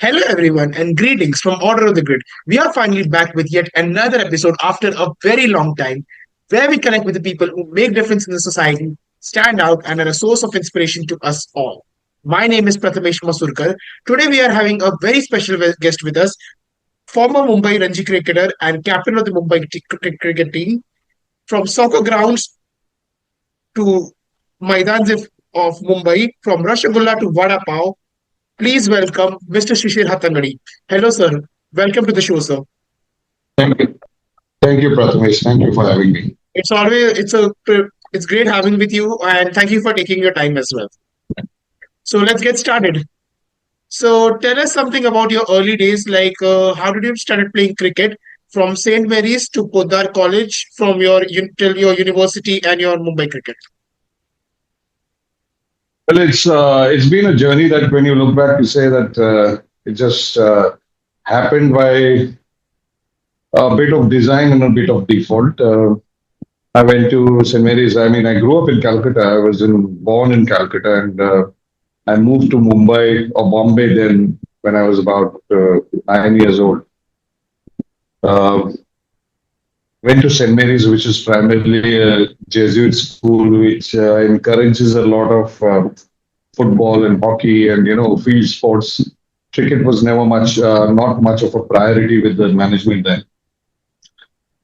Hello, everyone, and greetings from Order of the Grid. We are finally back with yet another episode after a very long time, where we connect with the people who make difference in the society, stand out, and are a source of inspiration to us all. My name is Prathamesh Masurkar. Today, we are having a very special guest with us, former Mumbai Ranji cricketer and captain of the cricket team, from soccer grounds to Maidans of Mumbai, from Rasgulla to Vada Pav. Please welcome Mr. Shishir Hattangadi. Hello, sir. Welcome to the show, sir. Thank you. Thank you, Prathamesh. Thank you for having me. It's great having with you, and thank you for taking your time as well. So let's get started. So tell us something about your early days. Like, how did you started playing cricket from Saint Mary's to Poddar College, from till your university and your Mumbai cricket? Well, it's been a journey that when you look back, you say that it just happened by a bit of design and a bit of default. I went to St. Mary's. I mean, I grew up in Calcutta. Born in Calcutta, and I moved to Mumbai or Bombay then when I was about 9 years old. Uh, Went to St. Mary's, which is primarily a Jesuit school, which encourages a lot of football and hockey and field sports. Cricket was never not much of a priority with the management then.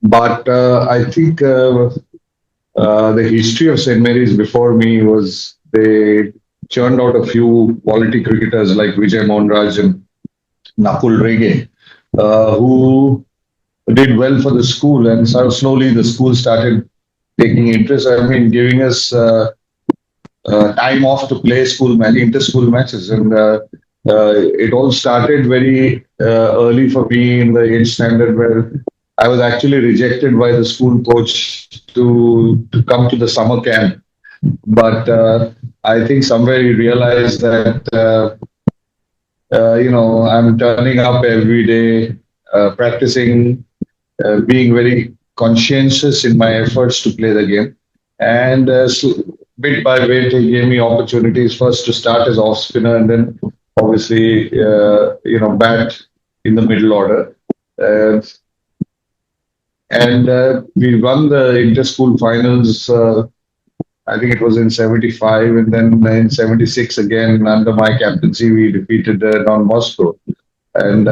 But I think the history of St. Mary's before me was they churned out a few quality cricketers like Vijay Monraj and Nakul Rege, who did well for the school, and so slowly the school started taking interest. I mean, giving us time off to play inter-school matches, and it all started very early for me in the age standard where I was actually rejected by the school coach to come to the summer camp. But I think somewhere he realized that I'm turning up every day, practicing, being very conscientious in my efforts to play the game. And bit by bit, he gave me opportunities first to start as off spinner and then obviously, bat in the middle order. Uh, and we won the inter-school finals. I think it was in '75, and then in '76 again under my captaincy, we defeated Don Bosco. And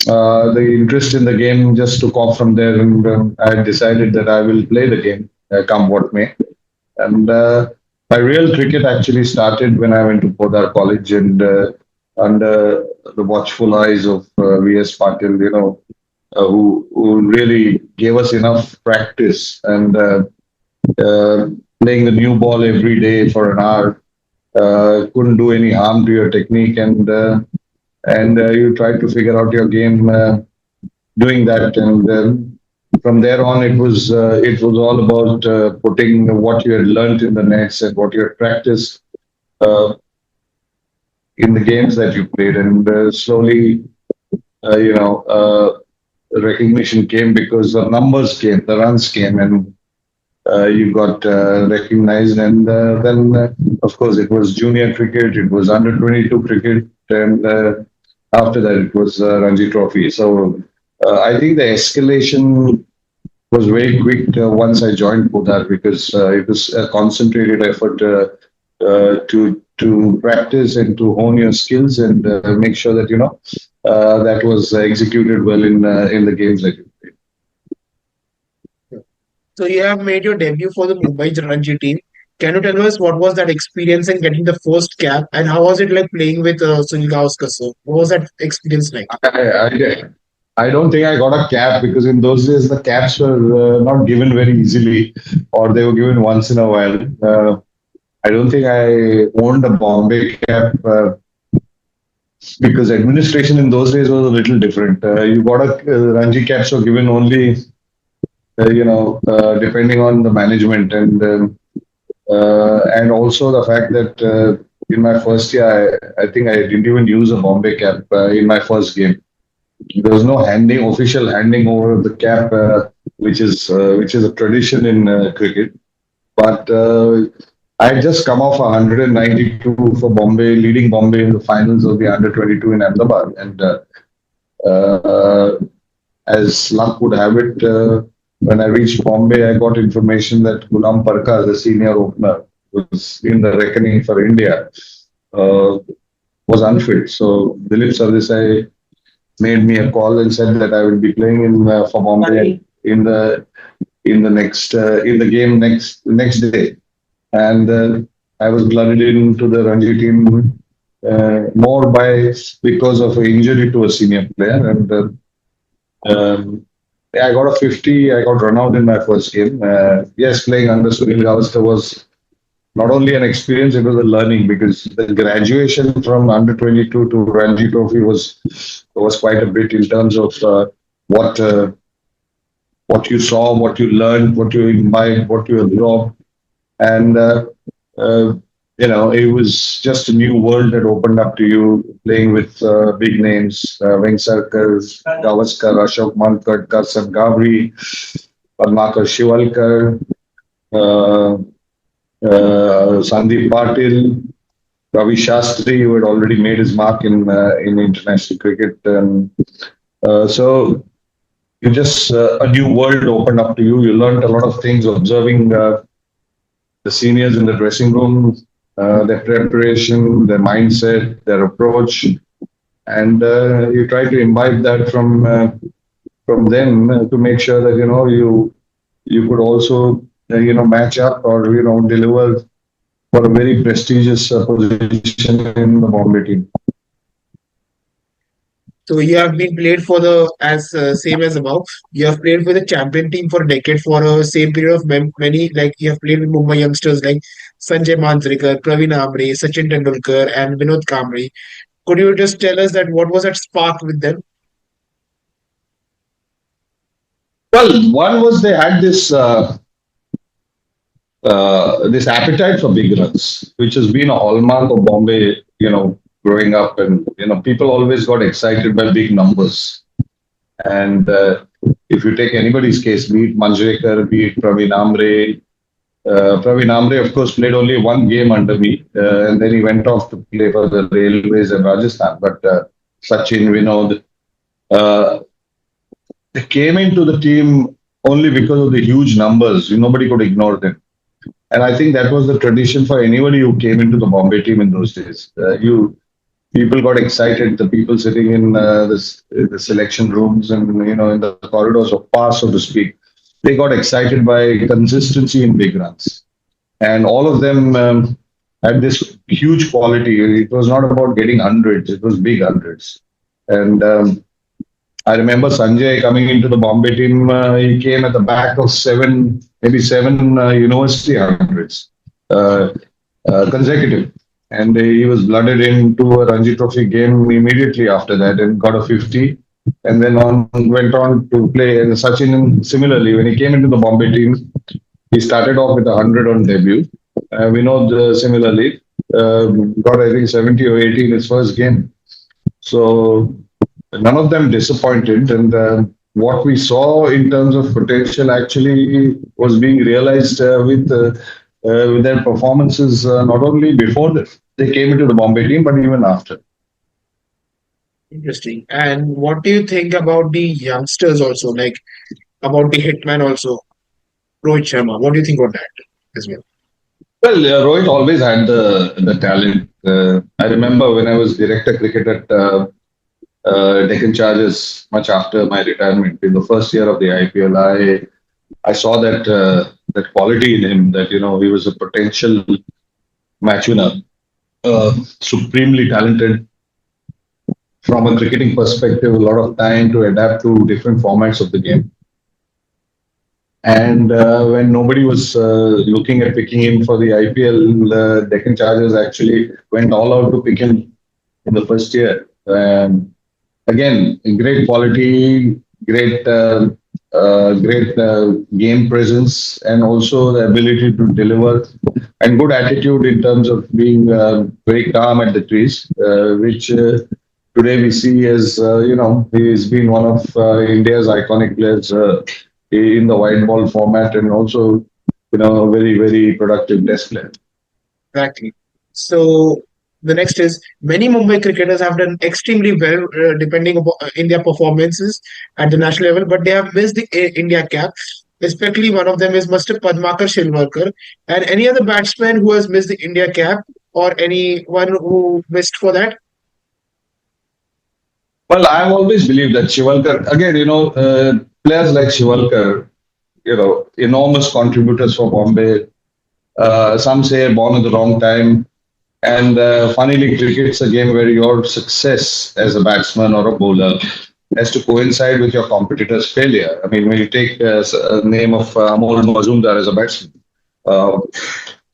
the interest in the game just took off from there, and I decided that I will play the game, come what may. And my real cricket actually started when I went to Poddar College, and under the watchful eyes of V.S. Patil, who really gave us enough practice and uh, playing the new ball every day for an hour couldn't do any harm to your technique, and you try to figure out your game doing that. And from there on, it was all about putting what you had learned in the nets and what you had practiced uh, in the games that you played. And slowly, recognition came because the numbers came, the runs came, and you got recognized. And then, of course, it was junior cricket, it was under 22 cricket, and after that, it was Ranji Trophy. So I think the escalation was very quick once I joined Podar because it was a concentrated effort to practice and to hone your skills and make sure that that was executed well in the games that you played. So you have made your debut for the Mumbai Ranji team. Can you tell us what was that experience in getting the first cap, and how was it like playing with Sunil Gavaskar? So what was that experience like? I don't think I got a cap because in those days the caps were not given very easily, or they were given once in a while. I don't think I owned a Bombay cap because administration in those days was a little different. You got a Ranji caps were given only, depending on the management and also the fact that in my first year, I think I didn't even use a Bombay cap in my first game. There was no official handing over of the cap, which is a tradition in cricket. But I had just come off 192 for Bombay, leading Bombay in the finals of the under 22 in Ahmedabad. And uh, as luck would have it, when I reached Bombay, I got information that Gulam Parka, the senior opener, was in the reckoning for India, uh, was unfit. So Dilip Sardesai made me a call and said that I will be playing in for Bombay in the game next day, and I was blooded into the Ranji team more by because of an injury to a senior player, and yeah, I got a 50. I got run out in my first game. Yes, playing under Sunil Gavaskar was not only an experience, it was a learning because the graduation from under 22 to Ranji Trophy was quite a bit in terms of what uh, what you saw, what you learned, what you imbibed, what you absorbed, and uh, it was just a new world that opened up to you playing with big names, Vengsarkar, Gavaskar, Ashok Mankad, Karsan Gavri, Padmakar Shivalkar, uh, Sandeep Patil, Ravi Shastri, who had already made his mark in international cricket. So you just a new world opened up to you. You learned a lot of things observing the seniors in the dressing room, their preparation, their mindset, their approach, and you try to imbibe that from them to make sure that you could also match up or deliver for a very prestigious position in the Bombay team. So you have been played for the as same as above. You have played for the champion team for a decade for a same period of many. Like you have played with Mumbai youngsters like Sanjay Manjrekar, Praveen Amre, Sachin Tendulkar, and Vinod Kamble. Could you just tell us that what was that spark with them? Well, one was they had this appetite for big runs, which has been a hallmark of Bombay, growing up. And, people always got excited by big numbers. And if you take anybody's case, be it Manjrekar, be it Praveen Amre, of course, played only one game under me. And then he went off to play for the Railways in Rajasthan. But Sachin, Vinod, uh, they came into the team only because of the huge numbers. Nobody could ignore them. And I think that was the tradition for anybody who came into the Bombay team in those days. You people got excited. The people sitting in the selection rooms and in the corridors of power, so to speak, they got excited by consistency in big runs, and all of them had this huge quality. It was not about getting hundreds; it was big hundreds. And I remember Sanjay coming into the Bombay team. He came at the back of maybe seven university hundreds uh, consecutive. And he was blooded into a Ranji Trophy game immediately after that and got a 50. And then went on to play. And Sachin, similarly, when he came into the Bombay team, he started off with 100 on debut. Vinod, similarly, got, I think, 70 or 80 in his first game. So none of them disappointed, and what we saw in terms of potential actually was being realized with their performances not only before they came into the Bombay team but even after. Interesting. And what do you think about the youngsters also, like about the hitman also, Rohit Sharma? What do you think about that as well? Well, Rohit always had the talent. I remember when I was director cricket at Deccan Chargers much after my retirement in the first year of the IPL. I saw that quality in him, that he was a potential match winner, supremely talented from a cricketing perspective, a lot of time to adapt to different formats of the game. And when nobody was looking at picking him for the IPL, Deccan Chargers actually went all out to pick him in the first year. Again, great quality, great game presence, and also the ability to deliver, and good attitude in terms of being very calm at the crease, which today we see as he's been one of India's iconic players in the white ball format, and also a very, very productive test player. Exactly. So the next is many Mumbai cricketers have done extremely well, depending upon in their performances at the national level, but they have missed the India cap. Especially one of them is Mr. Padmakar Shilwarkar, and any other batsman who has missed the India cap, or anyone who missed for that. Well, I've always believed that Shivalkar, again, players like Shivalkar, enormous contributors for Bombay. Some say born at the wrong time. And funnily, cricket's a game where your success as a batsman or a bowler has to coincide with your competitor's failure. I mean, when you take a name of Amol Mazumdar as a batsman, uh,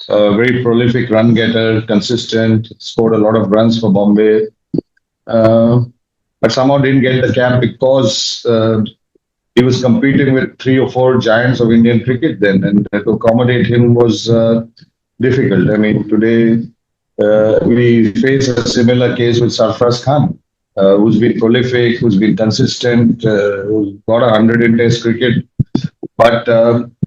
a very prolific run getter, consistent, scored a lot of runs for Bombay, uh, but somehow didn't get the cap because he was competing with three or four giants of Indian cricket then, and to accommodate him was difficult. I mean, today we face a similar case with Sarfraz Khan, who's been prolific, who's been consistent, who's got 100 in Test cricket. But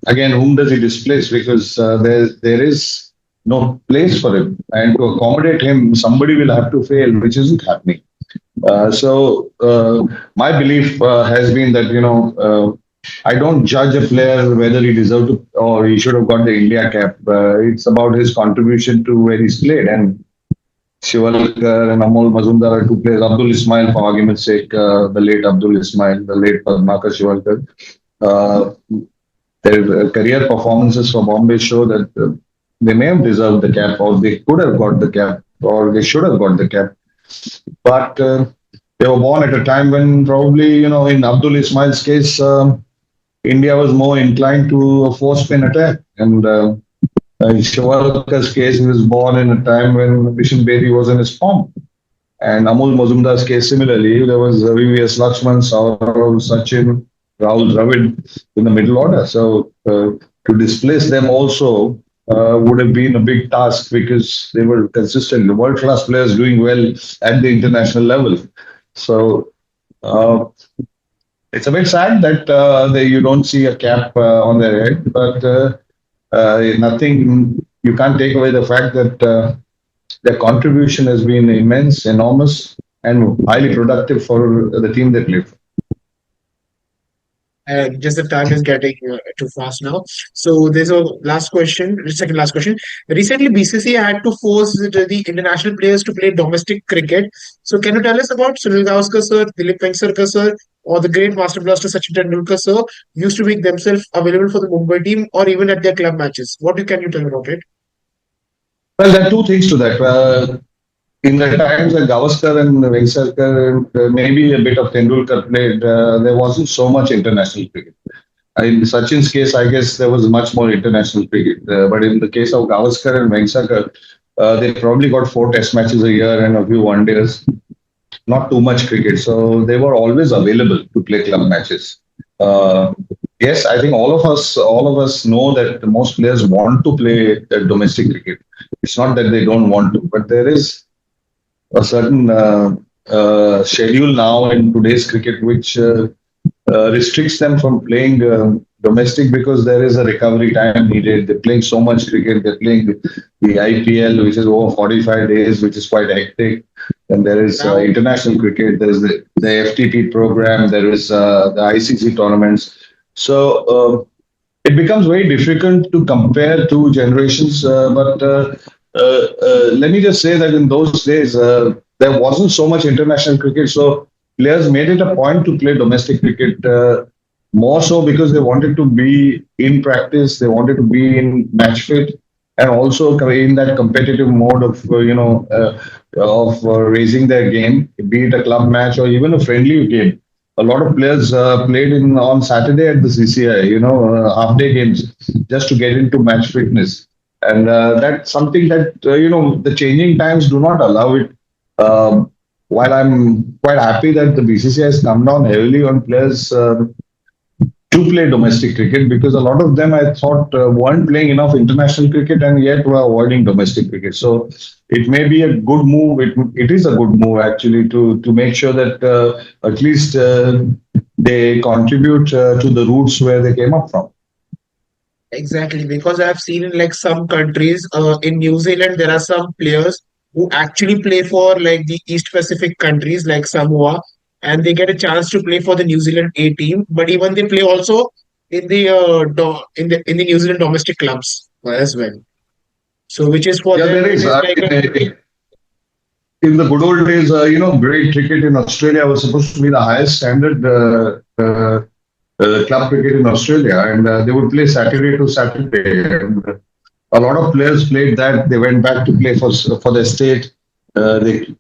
again, whom does he displace? Because there is no place for him, and to accommodate him, somebody will have to fail, which isn't happening. So my belief has been that I don't judge a player whether he deserved to or he should have got the India cap. It's about his contribution to where he's played. And Shivalkar and Amol Mazumdar are two players. Abdul Ismail, for argument's sake, the late Abdul Ismail, the late Padmakar Shivalkar. Uh, their career performances for Bombay show that they may have deserved the cap, or they could have got the cap, or they should have got the cap. But they were born at a time when probably, in Abdul Ismail's case, India was more inclined to a four spin attack. And in Shivalkar's case, he was born in a time when Vishen Bedi was in his form. And Amol Mazumdar's case, similarly, there was VVS Lakshman, Saurav, Sachin, Rahul Dravid in the middle order. So to displace them also would have been a big task because they were consistent, world class players doing well at the international level. So uh, it's a bit sad that you don't see a cap on their head, but nothing, you can't take away the fact that their contribution has been immense, enormous, and highly productive for the team they play for. And just the time is getting too fast now. So there's a last question, the second last question. Recently, BCCI had to force the international players to play domestic cricket. So can you tell us about Sunil Gavaskar sir, Dilip Vengsarkar sir, or the great master blaster Sachin Tendulkar sir used to make themselves available for the Mumbai team or even at their club matches? Can you tell about it? Well, there are two things to that. In the times that Gavaskar and Vengsarkar and maybe a bit of Tendulkar played, there wasn't so much international cricket. In Sachin's case, I guess there was much more international cricket. But in the case of Gavaskar and Vengsarkar, they probably got four test matches a year and a few one days, not too much cricket. So they were always available to play club matches. Uh, yes, I think all of us know that most players want to play domestic cricket. It's not that they don't want to, but there is a certain schedule now in today's cricket which restricts them from playing domestic because there is a recovery time needed. They're playing so much cricket. They're playing the IPL, which is over 45 days, which is quite hectic. And there is Now, international cricket. There is the FTP program. There is the ICC tournaments. So it becomes very difficult to compare two generations. But let me just say that in those days, there wasn't so much international cricket. So players made it a point to play domestic cricket more so because they wanted to be in practice, they wanted to be in match fit, and also in that competitive mode of raising their game, be it a club match or even a friendly game. A lot of players played in on Saturday at the CCI, half day games just to get into match fitness, and that's something that the changing times do not allow it. While I'm quite happy that the BCCI has come down heavily on players to play domestic cricket because a lot of them I thought weren't playing enough international cricket and yet were avoiding domestic cricket. So it may be a good move. It is a good move actually to make sure that at least they contribute to the roots where they came up from. Exactly, because I've seen in like some countries, in New Zealand, there are some players who actually play for like the East Pacific countries like Samoa, and they get a chance to play for the New Zealand A team. But even they play also in the in the New Zealand domestic clubs as well. So which is for Yeah, them, there it is. is like a In the good old days, great cricket in Australia was supposed to be the highest standard club cricket in Australia, and they would play Saturday to Saturday. And a lot of players played that. They went back to play for their state. They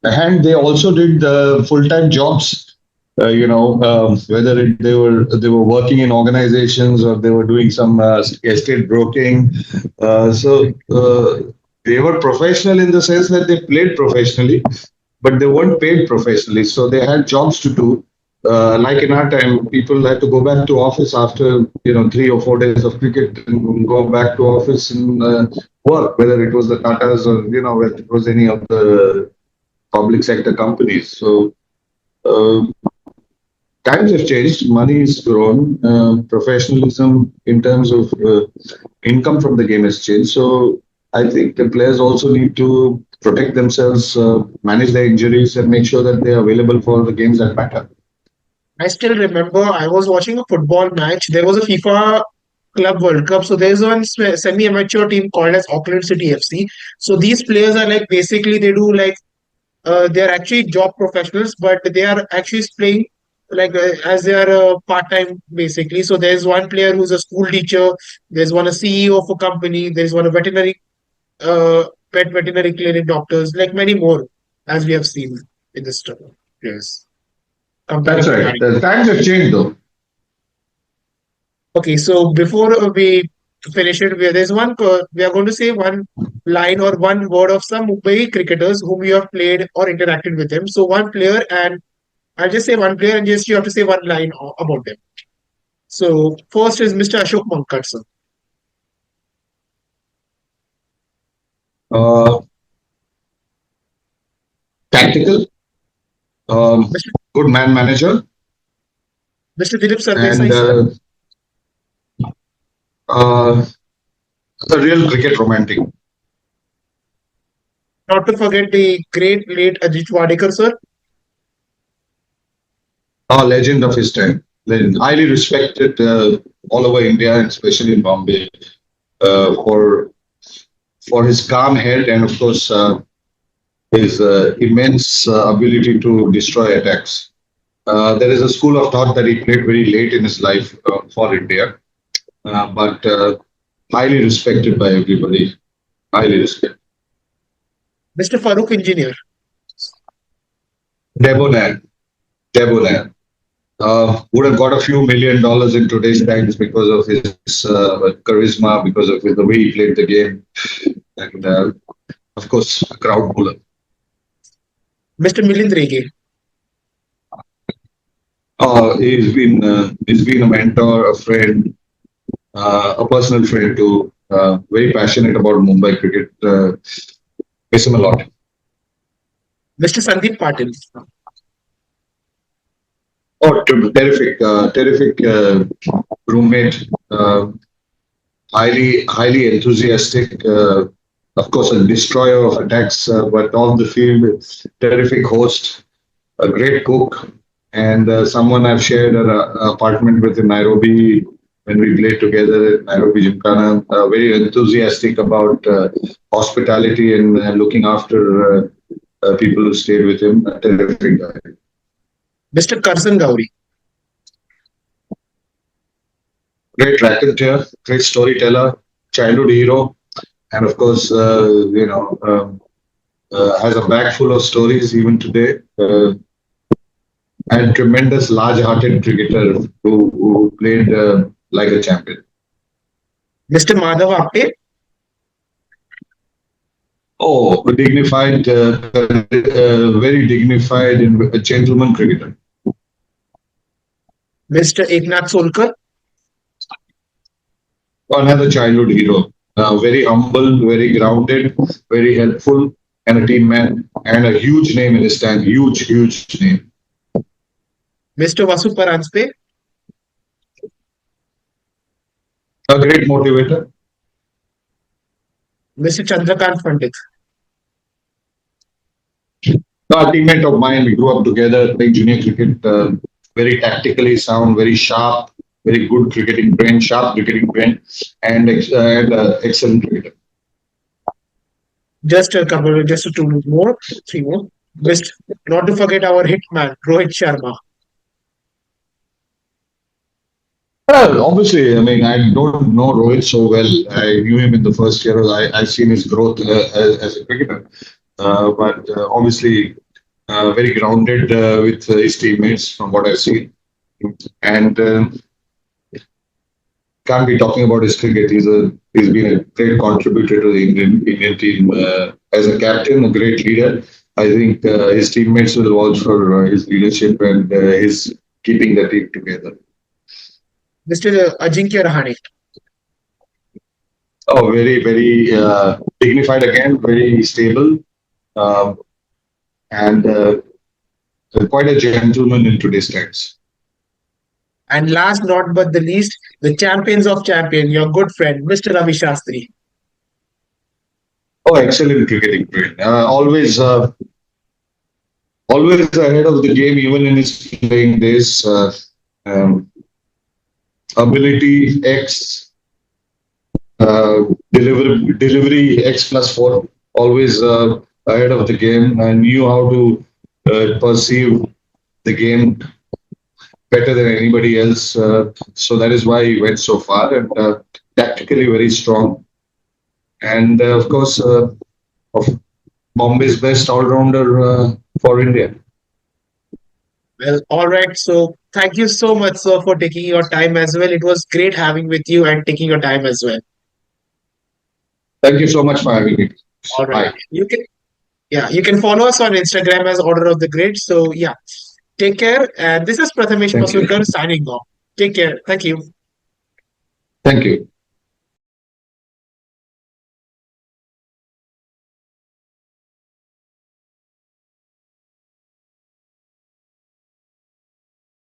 and they also did full-time jobs. Whether they were working in organizations or they were doing some estate broking. So they were professional in the sense that they played professionally, but they weren't paid professionally. So they had jobs to do. Like in our time, people had to go back to office after 3 or 4 days of cricket and go back to office and work, whether it was the Tatas or whether it was any of the public sector companies. So uh, times have changed. Money has grown. Professionalism in terms of income from the game has changed. So I think the players also need to protect themselves, manage their injuries, and make sure that they are available for the games that matter. I still remember I was watching a football match. There was a FIFA Club World Cup. So there's one semi-amateur team called as Auckland City FC. So these players are like basically they do like they're actually job professionals, but they are actually playing like as they are part-time basically. So there's one player who's a school teacher. There's one a CEO of a company. There's one a veterinary clinic doctors, like many more, as we have seen in this story. Yes, That's comparing to right. Harry. The times have changed, though. Okay, so before we finish it, there's one, we are going to say one line or one word of some Mumbai cricketers whom you have played or interacted with them. So one player, and I'll just say one player, and just you have to say one line about them. So first is Mr. Ashok Mankad, sir. Uh, Tactical, Mr. good man manager, Mr. Dilip Sardesai, and sir. uh, a real cricket romantic. Not to forget the great late Ajit Wadekar, sir. A legend of his time. Legend. Highly respected all over India, and especially in Bombay, for his calm head and, of course, his immense ability to destroy attacks. There is a school of thought that he played very late in his life for India, but highly respected by everybody. Highly respected. Mr. Farooq Engineer. Debonair. Debonair. Would have got a few $1 million in today's times because of his charisma, because of the way he played the game, and of course, a crowd puller. Mr. Milind Rege. He's been a mentor, a friend, a personal friend too. Very passionate about Mumbai cricket. Miss him a lot. Mr. Sandeep Patil. Oh, terrific roommate. Highly enthusiastic. Of course, a destroyer of attacks, but off the field, terrific host, a great cook, and someone I've shared an apartment with in Nairobi when we played together at Nairobi Gymkhana. Very enthusiastic about hospitality and looking after people who stayed with him. A terrific guy. Mr. Karsan Gauri. Great raconteur, great storyteller, childhood hero, and of course, has a bag full of stories even today. And tremendous large-hearted cricketer who played like a champion. Mr. Madhav Apte. Oh, dignified, very dignified and a gentleman cricketer. Mr. Eknath Solkar. Another childhood hero. Very humble, very grounded, very helpful, and a team man, and a huge name in his time. Huge name. Mr. Vasu Paranspe. A great motivator. Mr. Chandrakant Pandit. No, a teammate of mine. We grew up together playing junior cricket. Very tactically sound, very sharp, very good cricketing brain, sharp cricketing brain, and excellent cricketer. Just a couple, just two more, three more. Mr. Not to forget our hitman, Rohit Sharma. Well, obviously, I mean, I don't know Rohit so well. I knew him in the first year. I've seen his growth as a cricketer. But obviously, very grounded with his teammates from what I've seen. And can't be talking about his cricket. He's been a great contributor to the Indian team as a captain, a great leader. I think his teammates will vouch for his leadership and his keeping the team together. Mr. Ajinkya Rahane. Oh, very, very dignified again, very stable, um, and quite a gentleman in today's times. And last not but the least, the champions of champion, your good friend, Mr. Ravi Shastri. Oh, excellent cricketing brain. Always ahead of the game, even in his playing days. Um, Ability X, delivery X plus four. Always ahead of the game. I knew how to perceive the game better than anybody else. So that is why he went so far and tactically very strong. And of course, of Bombay's best all-rounder for India. Well, all right. So thank you so much, sir, for taking your time as well. It was great having with you and taking your time as well. Thank you so much for having me. All right. Bye. You can follow us on Instagram as Order of the Grid. So yeah, take care. And this is Prathamesh Thank you. Pasulkar signing off. Take care. Thank you. Thank you.